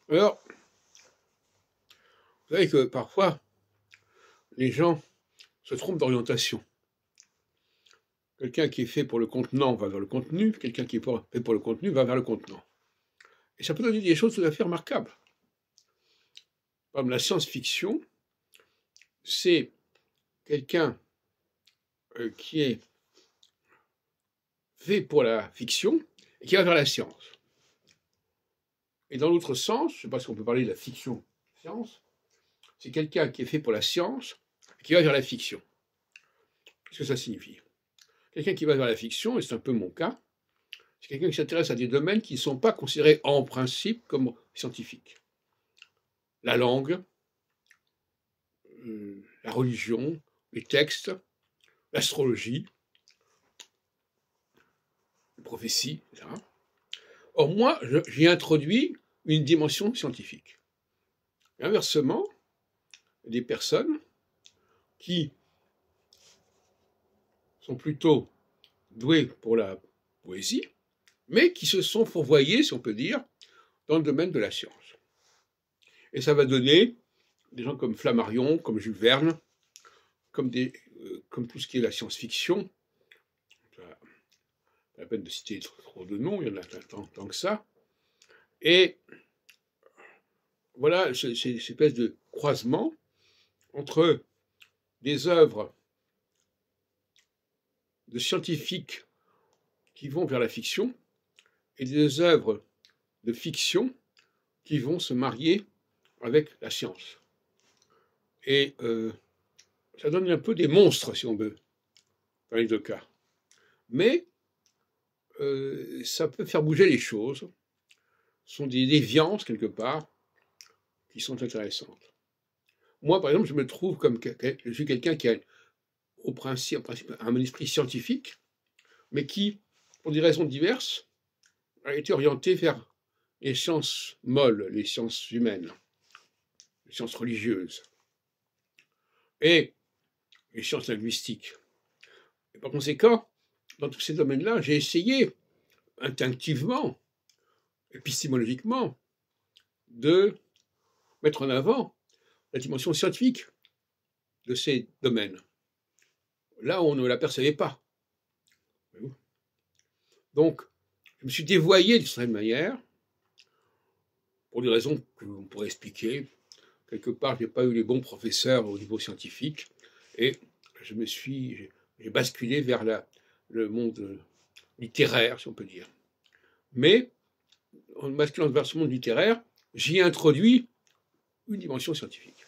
Alors, vous savez que parfois, les gens se trompent d'orientation. Quelqu'un qui est fait pour le contenant va vers le contenu, quelqu'un qui est fait pour le contenu va vers le contenant. Et ça peut donner des choses tout à fait remarquables. Comme la science-fiction, c'est quelqu'un qui est fait pour la fiction et qui va vers la science. Et dans l'autre sens, je ne sais pas si on peut parler de la fiction-science, c'est quelqu'un qui est fait pour la science et qui va vers la fiction. Qu'est-ce que ça signifie? Quelqu'un qui va vers la fiction, et c'est un peu mon cas, c'est quelqu'un qui s'intéresse à des domaines qui ne sont pas considérés en principe comme scientifiques. La langue, la religion, les textes, l'astrologie, les prophéties, etc. Or, moi, j'y introduis une dimension scientifique. Et inversement, des personnes qui sont plutôt douées pour la poésie, mais qui se sont fourvoyées, si on peut dire, dans le domaine de la science. Et ça va donner des gens comme Flammarion, comme Jules Verne, comme tout ce qui est la science-fiction. Pas la peine de citer trop de noms, il y en a tant que ça. Et voilà, c'est une espèce de croisement entre des œuvres de scientifiques qui vont vers la fiction et des œuvres de fiction qui vont se marier avec la science. Et ça donne un peu des monstres, si on veut, dans les deux cas. Mais ça peut faire bouger les choses. Ce sont des déviances, quelque part, qui sont intéressantes. Moi, par exemple, je me trouve comme je suis quelqu'un qui a, en principe, un esprit scientifique, mais qui, pour des raisons diverses, a été orienté vers les sciences molles, les sciences humaines, les sciences religieuses, et les sciences linguistiques. Et par conséquent, dans tous ces domaines-là, j'ai essayé, instinctivement, épistémologiquement, de mettre en avant la dimension scientifique de ces domaines, là où on ne l'apercevait pas. Donc, je me suis dévoyé d'une certaine manière, pour des raisons que l'on pourrait expliquer. Quelque part, je n'ai pas eu les bons professeurs au niveau scientifique, et j'ai basculé vers le monde littéraire, si on peut dire. Mais, en basculant vers ce monde littéraire, j'y ai introduit une dimension scientifique.